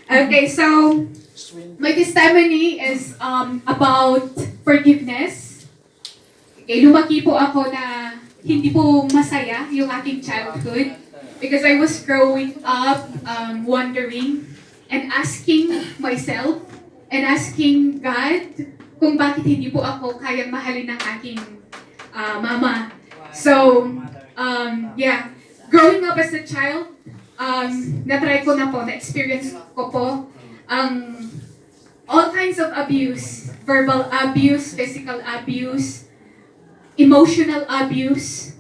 Okay, so my testimony is about forgiveness. Okay, lumaki po ako na hindi po masaya yung aking childhood because I was growing up wondering and asking myself and asking God kung bakit hindi po ako kayang mahalin ng aking mama. So, yeah, growing up as a child, na-try ko na po, na-experience ko po ang all kinds of abuse, verbal abuse, physical abuse, emotional abuse.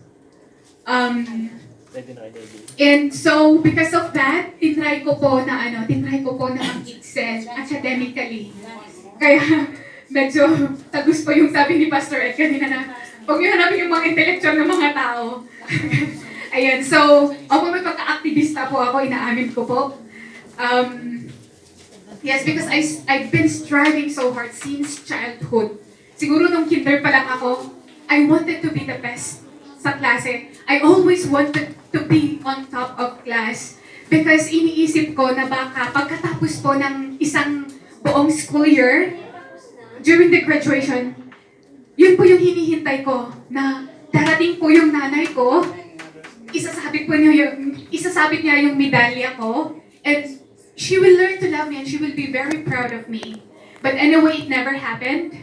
And so, because of that, tinry ko po na mag-excel academically. Kaya, medyo tagus pa yung sabi ni Pastor Ed kanina na, huwag niyo hanapin yung mga intellectual ng mga tao. Ayan, so, ako may pagka-activista po ako, inaamin ko po. Yes, because I've been striving so hard since childhood. Siguro nung kinder pa lang ako, I wanted to be the best sa klase. I always wanted to be on top of class because iniisip ko na baka pagkatapos po ng isang buong school year, during the graduation, yun po yung hinihintay ko na darating po yung nanay ko, isasabit niya yung medalya ko, and she will learn to love me and she will be very proud of me. But anyway, it never happened.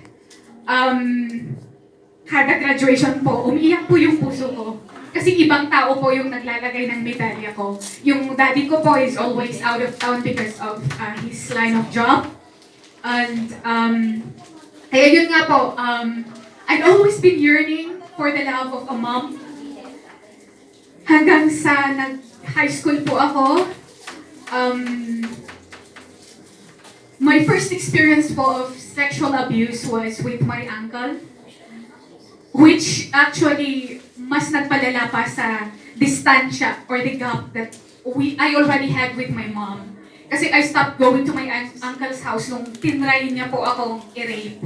Kada graduation po, umiiyak po yung puso ko. Kasi ibang tao po yung naglalagay ng medalya ko. Yung daddy ko po is always out of town because of his line of job. And kaya yun nga po, I've always been yearning for the love of a mom. Hanggang sa nag-high school po ako, my first experience po of sexual abuse was with my uncle, which actually mas nagpalala pa sa distansya or the gap that I already had with my mom. Kasi I stopped going to my uncle's house nung tinry niya po akong i-rape.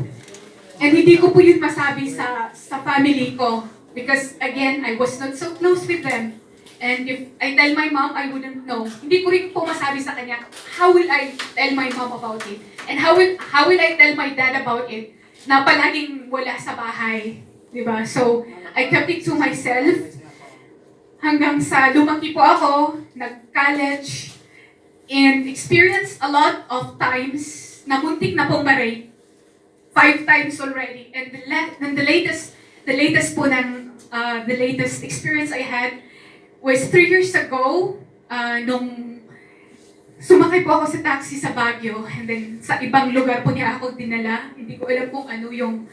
And hindi ko po yun masabi sa family ko. Because again, I was not so close with them. And if I tell my mom, I wouldn't know. Hindi ko rin po masabi sa kanya, how will I tell my mom about it? And how will I tell my dad about it? Na palaging wala sa bahay. Diba? So, I kept it to myself. Hanggang sa lumaki po ako, nag-college, and experienced a lot of times na muntik na pong ma-rape. 5 times already. And the latest experience I had was 3 years ago, nung sumakay po ako sa taxi sa Baguio, and then sa ibang lugar po niya ako dinala. Hindi ko alam kung ano yung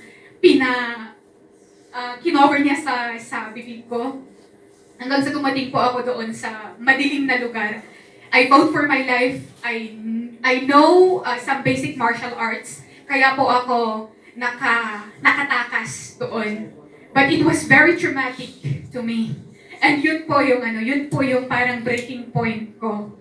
kinover niya sa bibig ko. Hanggang sa dumating po ako doon sa madilim na lugar. I fought for my life. I know some basic martial arts. Kaya po ako nakatakas doon. But it was very traumatic to me. And yun po yung parang breaking point ko.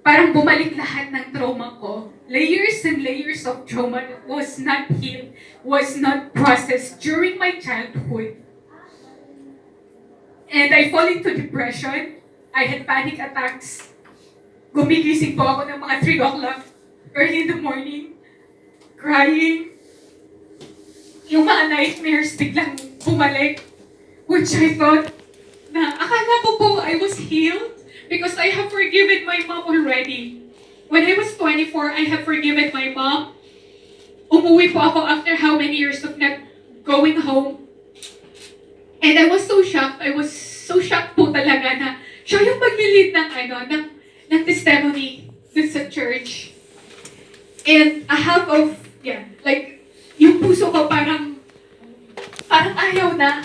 Parang bumalik lahat ng trauma ko. Layers and layers of trauma that was not healed, was not processed during my childhood. And I fall into depression. I had panic attacks. Gumigising po ako ng mga 3 o'clock early in the morning. Crying. Yung mga nightmares biglang bumalik. Which I thought na akala ko po I was healed because I have forgiven my mom already. When I was 24, I have forgiven my mom. Umuwi po ako after how many years of not going home. And I was so shocked. I was so shocked po talaga na siya yung mag-lead ng testimony dun sa church. And yung puso ko parang ayaw na,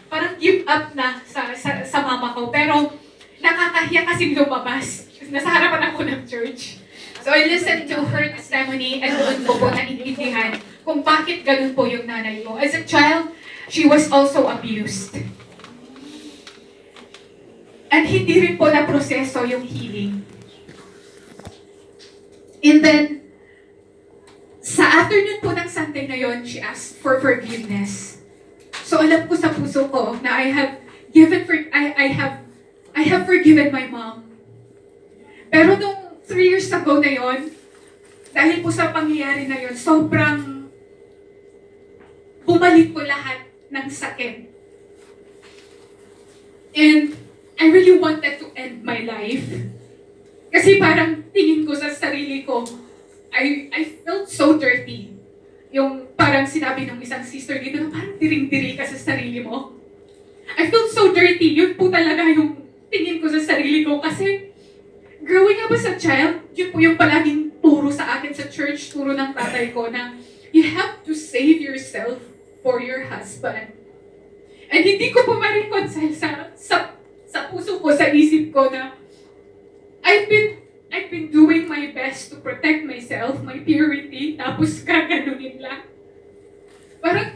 parang give up na sa mama ko. Pero nakakahiya kasi lumabas. Nasa harapan ako ng church. So I listened to her testimony and doon ko po naiintindihan kung bakit ganun po yung nanay ko. As a child, she was also abused. And hindi rin po na-proseso yung healing. And then, sa afternoon po ng Sunday na yon, she asked for forgiveness. So alam ko sa puso ko na I have forgiven my mom. Pero nung 3 years ago na yon, dahil po sa pangyayari na yon, sobrang bumalik po lahat ng sakit. And I really wanted to end my life. Kasi parang tingin ko sa sarili ko, I felt so dirty. Yung parang sinabi ng isang sister dito na parang diring-diri ka sa sarili mo. I felt so dirty. Yun po talaga yung tingin ko sa sarili ko. Kasi growing up as a child, yun po yung palaging turo sa akin sa church, turo ng tatay ko na you have to save yourself for your husband. And hindi ko po ma-reconcile sa puso ko, sa isip ko na I've been doing my best to protect myself, my purity, tapos gaganunin lang. Parang,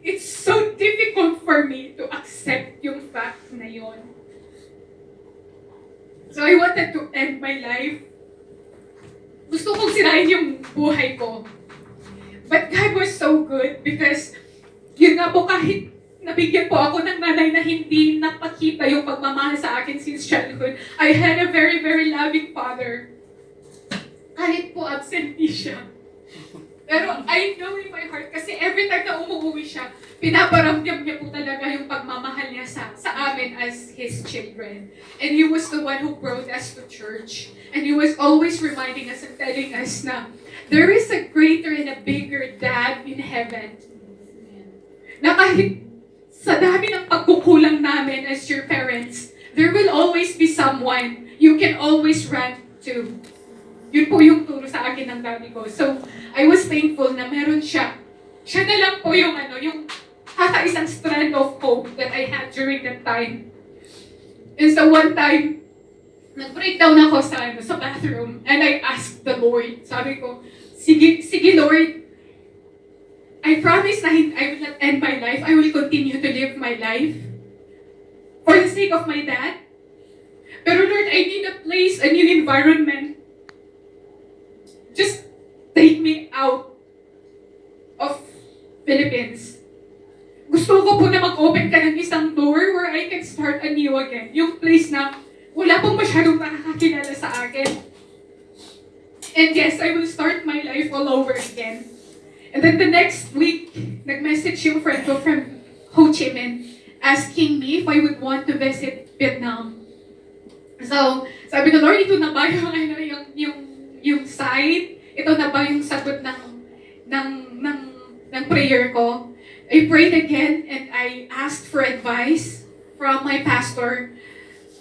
it's so difficult for me to accept yung fact na yon. So I wanted to end my life. Gusto kong sirain yung buhay ko. But God was so good because, yun nga po, kahit nabigyan po ako ng nanay na hindi napakita yung pagmamahal sa akin since childhood, I had a very, very loving father. Kahit po absentee siya. Pero I know in my heart, kasi every time na umuwi siya, pinaparamdam niya po talaga yung pagmamahal niya sa amin as his children. And he was the one who brought us to church. And he was always reminding us and telling us na there is a greater and a bigger dad in heaven. Na kahit sa dami ng pagkukulang namin as your parents, there will always be someone you can always run to. Yun po yung turo sa akin ng daddy ko. So, I was thankful na meron siya. Siya na lang po yung yung kakaisang strand of hope that I had during that time. And so one time, nag-breakdown ako sa bathroom and I asked the Lord. Sabi ko, sige Lord, I promise na I will not end my life. I will continue to live my life for the sake of my dad. Pero Lord, I need a place, a new environment. Just take me out of Philippines. Gusto ko po na mag-open ka ng isang door where I can start anew again. Yung place na wala pong masyadong nakakakilala sa akin. And yes, I will start my life all over again. And then the next week, nag-message yung friend ko from Ho Chi Minh asking me if I would want to visit Vietnam. So, sabi ko, Lord, ito na ba yung side? Ito na ba yung sagot ng prayer ko? I prayed again and I asked for advice from my pastor.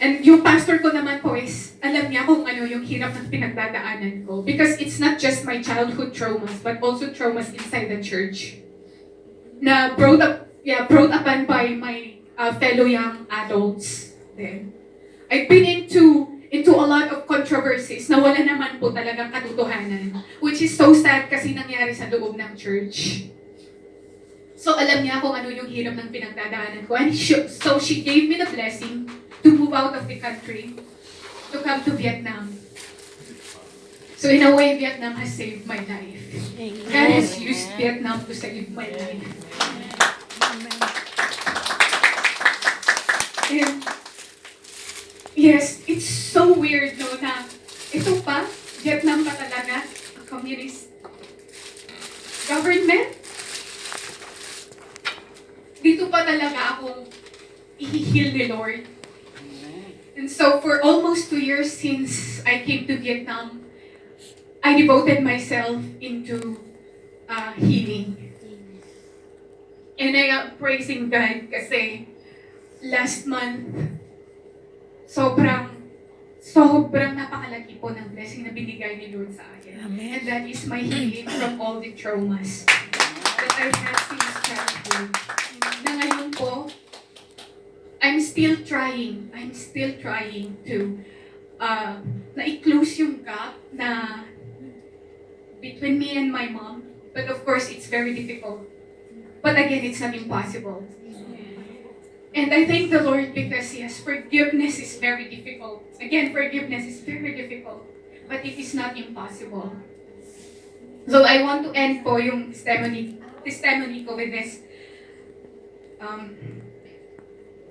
And yung pastor ko naman po is, alam niya kung ano yung hirap ng pinagdadaanan ko. Because it's not just my childhood traumas, but also traumas inside the church. Na brought upon by my fellow young adults. Then, I've been into a lot of controversies na wala naman po talagang katotohanan. Which is so sad kasi nangyari sa loob ng church. So alam niya kung ano yung hirap ng pinagdadaanan ko. And so she gave me the blessing to move out of the country, to come to Vietnam. So in a way, Vietnam has saved my life. God has used Vietnam to save my life. And yes, it's so weird, no, na ito pa, Vietnam pa talaga, a communist government. Dito pa talaga ako i-heal ni Lord. And so for almost 2 years since I came to Vietnam, I devoted myself into healing. And I am praising God kasi last month, sobrang napakalaki po ng blessing na binigay ni Lord sa akin. Amen. And that is my healing from all the traumas that I've had since childhood. Na ngayon po, I'm still trying to na-close yung gap na between me and my mom. But of course, it's very difficult. But again, it's not impossible. And I thank the Lord because yes, forgiveness is very difficult. Again, forgiveness is very difficult. But it is not impossible. So I want to end po yung testimony ko with this.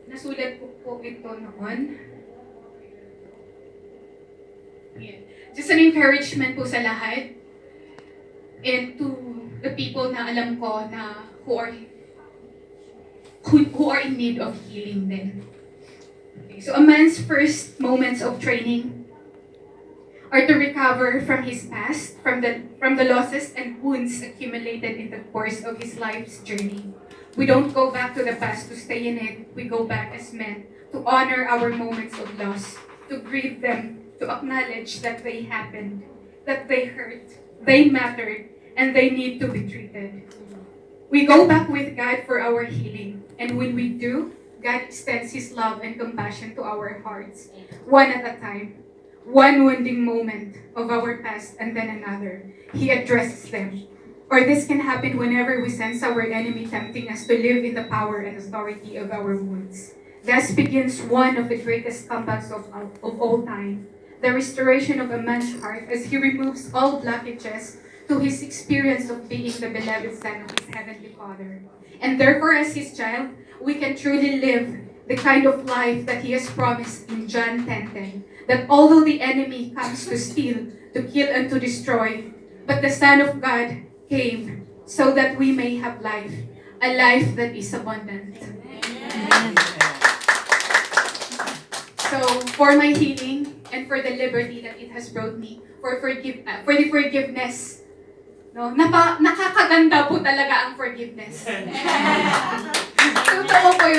Nasulat ko po ito noon. Yeah. Just an encouragement po sa lahat and to the people na alam ko na who are in need of healing din. Okay, so a man's first moments of training are to recover from his past, from the losses and wounds accumulated in the course of his life's journey. We don't go back to the past to stay in it. We go back as men to honor our moments of loss, to grieve them, to acknowledge that they happened, that they hurt, they mattered, and they need to be treated. We go back with God for our healing, and when we do, God extends His love and compassion to our hearts, one at a time. One wounding moment of our past and then another. He addresses them. Or this can happen whenever we sense our enemy tempting us to live in the power and authority of our wounds. Thus begins one of the greatest comebacks of all time. The restoration of a man's heart as he removes all blockages to his experience of being the beloved Son of his Heavenly Father. And therefore, as His child, we can truly live the kind of life that He has promised in John 10:10. That although the enemy comes to steal, to kill, and to destroy, but the Son of God came so that we may have life, a life that is abundant. Amen. So, for my healing and for the liberty that it has brought me, for the forgiveness, no, nakakaganda po talaga ang forgiveness. Totoo po yun.